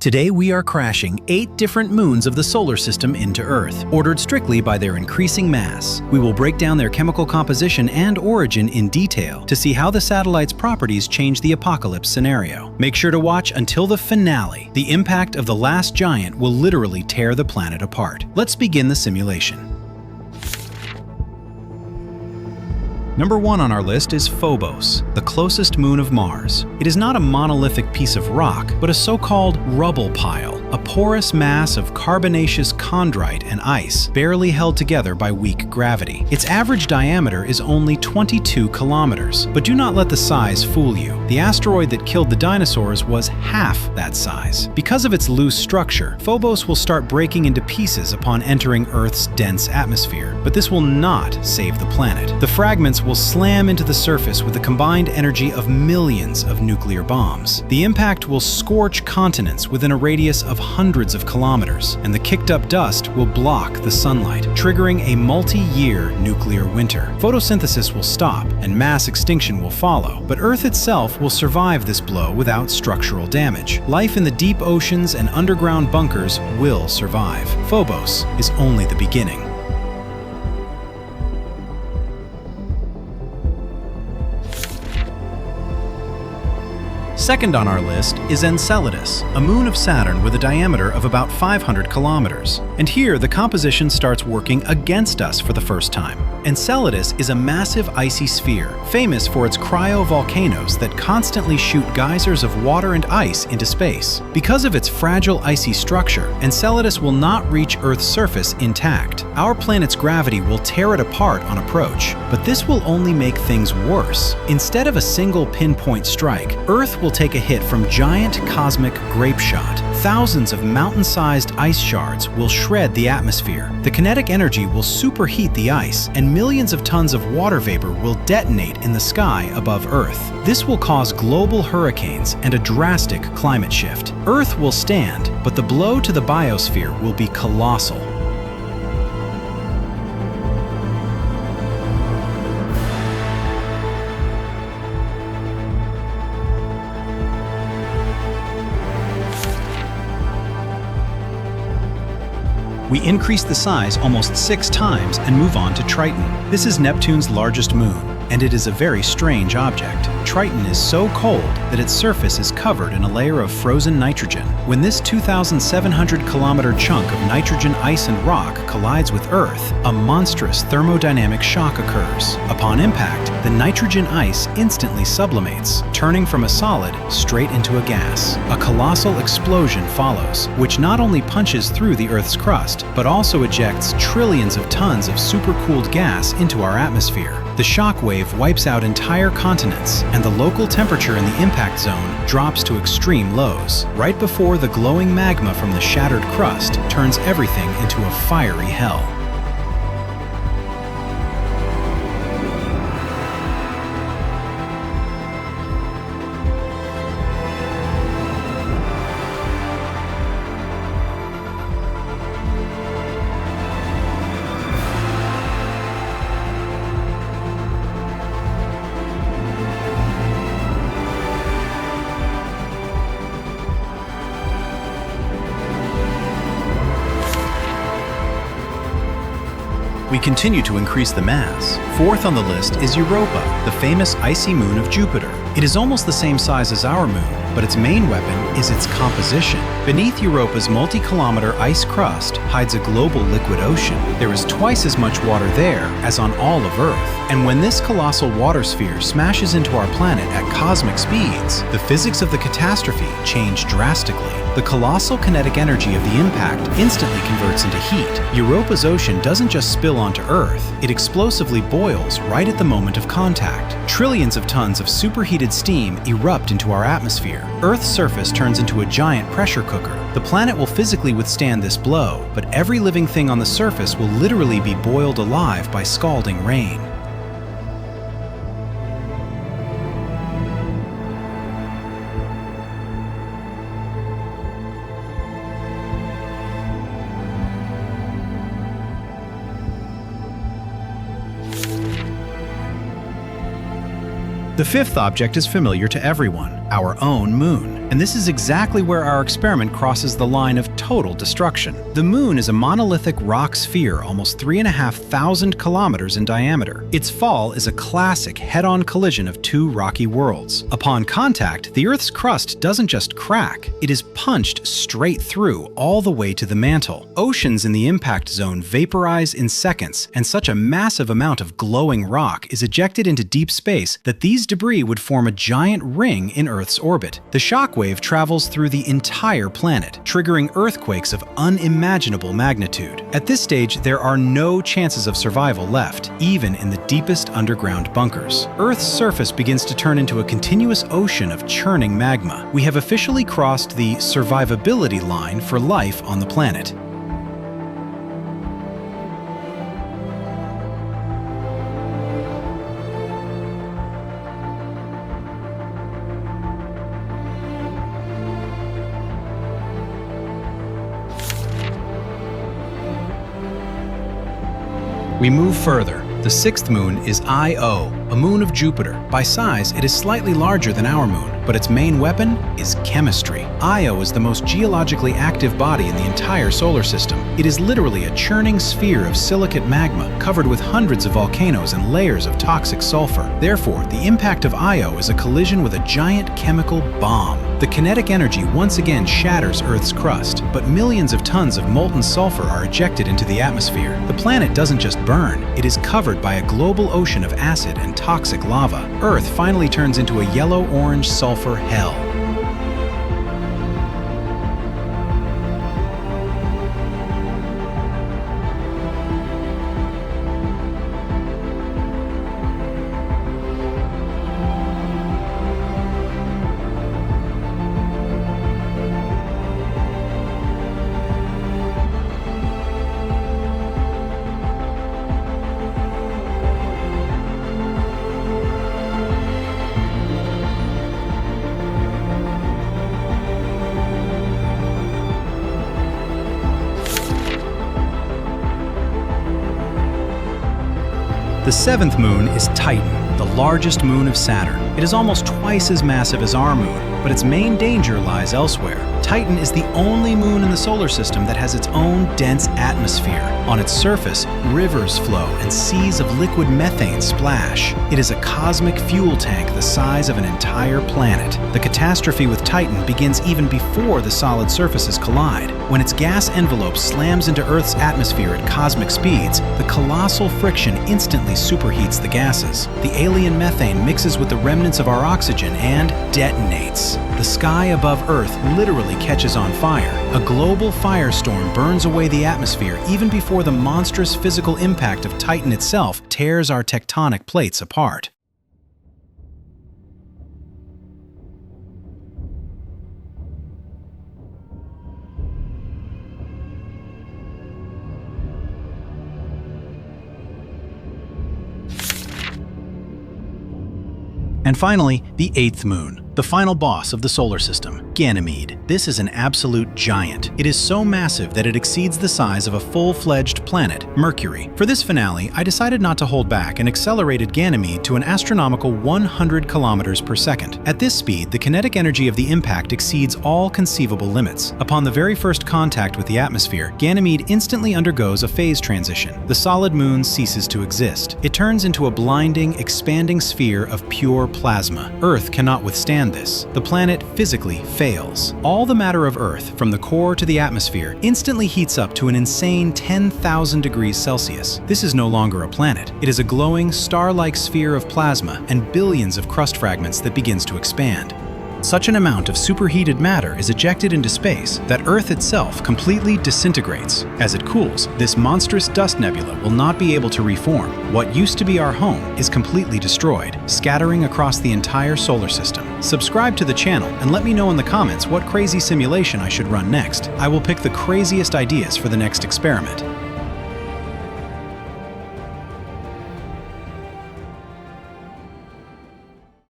Today we are crashing 8 different moons of the solar system into Earth, ordered strictly by their increasing mass. We will break down their chemical composition and origin in detail to see how the satellite's properties change the apocalypse scenario. Make sure to watch until the finale. The impact of the last giant will literally tear the planet apart. Let's begin the simulation. Number 1 on our list is Phobos, the closest moon of Mars. It is not a monolithic piece of rock, but a so-called rubble pile, a porous mass of carbonaceous chondrite and ice, barely held together by weak gravity. Its average diameter is only 22 kilometers, but do not let the size fool you. The asteroid that killed the dinosaurs was half that size. Because of its loose structure, Phobos will start breaking into pieces upon entering Earth's dense atmosphere, but this will not save the planet. The fragments will slam into the surface with a combined energy of millions of nuclear bombs. The impact will scorch continents within a radius of hundreds of kilometers, and the kicked-up dust will block the sunlight, triggering a multi-year nuclear winter. Photosynthesis will stop, and mass extinction will follow, but Earth itself will survive this blow without structural damage. Life in the deep oceans and underground bunkers will survive. Phobos is only the beginning. Second on our list is Enceladus, a moon of Saturn with a diameter of about 500 kilometers. And here, the composition starts working against us for the first time. Enceladus is a massive icy sphere, famous for its cryovolcanoes that constantly shoot geysers of water and ice into space. Because of its fragile icy structure, Enceladus will not reach Earth's surface intact. Our planet's gravity will tear it apart on approach, but this will only make things worse. Instead of a single pinpoint strike, Earth will take a hit from giant cosmic grapeshot. Thousands of mountain-sized ice shards will shred the atmosphere. The kinetic energy will superheat the ice, and millions of tons of water vapor will detonate in the sky above Earth. This will cause global hurricanes and a drastic climate shift. Earth will stand, but the blow to the biosphere will be colossal. We increase the size almost 6 times and move on to Triton. This is Neptune's largest moon, and it is a very strange object. Triton is so cold that its surface is covered in a layer of frozen nitrogen. When this 2,700-kilometer chunk of nitrogen ice and rock collides with Earth, a monstrous thermodynamic shock occurs. Upon impact, the nitrogen ice instantly sublimates, turning from a solid straight into a gas. A colossal explosion follows, which not only punches through the Earth's crust, but also ejects trillions of tons of supercooled gas into our atmosphere. The shock wave wipes out entire continents, and the local temperature in the impact zone drops to extreme lows, right before the glowing magma from the shattered crust turns everything into a fiery hell. We continue to increase the mass. Fourth on the list is Europa, the famous icy moon of Jupiter. It is almost the same size as our moon, but its main weapon is its composition. Beneath Europa's multi-kilometer ice crust hides a global liquid ocean. There is twice as much water there as on all of Earth. And when this colossal water sphere smashes into our planet at cosmic speeds, the physics of the catastrophe change drastically. The colossal kinetic energy of the impact instantly converts into heat. Europa's ocean doesn't just spill onto Earth, it explosively boils right at the moment of contact. Trillions of tons of superheated steam erupt into our atmosphere. Earth's surface turns into a giant pressure cooker. The planet will physically withstand this blow, but every living thing on the surface will literally be boiled alive by scalding rain. The fifth object is familiar to everyone, our own moon. And this is exactly where our experiment crosses the line of total destruction. The Moon is a monolithic rock sphere almost 3,500 kilometers in diameter. Its fall is a classic head-on collision of two rocky worlds. Upon contact, the Earth's crust doesn't just crack, it is punched straight through all the way to the mantle. Oceans in the impact zone vaporize in seconds, and such a massive amount of glowing rock is ejected into deep space that these debris would form a giant ring in Earth's orbit. The shockwave travels through the entire planet, triggering earthquakes of unimaginable magnitude. At this stage, there are no chances of survival left, even in the deepest underground bunkers. Earth's surface begins to turn into a continuous ocean of churning magma. We have officially crossed the survivability line for life on the planet. We move further. The sixth moon is Io, a moon of Jupiter. By size, it is slightly larger than our moon, but its main weapon is chemistry. Io is the most geologically active body in the entire solar system. It is literally a churning sphere of silicate magma covered with hundreds of volcanoes and layers of toxic sulfur. Therefore, the impact of Io is a collision with a giant chemical bomb. The kinetic energy once again shatters Earth's crust, but millions of tons of molten sulfur are ejected into the atmosphere. The planet doesn't just burn, it is covered by a global ocean of acid and toxic lava. Earth finally turns into a yellow-orange sulfur hell. The seventh moon is Titan, the largest moon of Saturn. It is almost twice as massive as our moon, but its main danger lies elsewhere. Titan is the only moon in the solar system that has its own dense atmosphere. On its surface, rivers flow and seas of liquid methane splash. It is a cosmic fuel tank the size of an entire planet. The catastrophe with Titan begins even before the solid surfaces collide. When its gas envelope slams into Earth's atmosphere at cosmic speeds, the colossal friction instantly superheats the gases. The alien methane mixes with the remnants of our oxygen and detonates. The sky above Earth literally catches on fire. A global firestorm burns away the atmosphere even before the monstrous physical impact of Titan itself tears our tectonic plates apart. And finally, the eighth moon, the final boss of the solar system, Ganymede. This is an absolute giant. It is so massive that it exceeds the size of a full-fledged planet, Mercury. For this finale, I decided not to hold back and accelerated Ganymede to an astronomical 100 kilometers per second. At this speed, the kinetic energy of the impact exceeds all conceivable limits. Upon the very first contact with the atmosphere, Ganymede instantly undergoes a phase transition. The solid moon ceases to exist. It turns into a blinding, expanding sphere of pure plasma. Earth cannot withstand this. The planet physically fails. All the matter of Earth, from the core to the atmosphere, instantly heats up to an insane 10,000 degrees Celsius. This is no longer a planet. It is a glowing, star-like sphere of plasma and billions of crust fragments that begins to expand. Such an amount of superheated matter is ejected into space that Earth itself completely disintegrates. As it cools, this monstrous dust nebula will not be able to reform. What used to be our home is completely destroyed, scattering across the entire solar system. Subscribe to the channel and let me know in the comments what crazy simulation I should run next. I will pick the craziest ideas for the next experiment.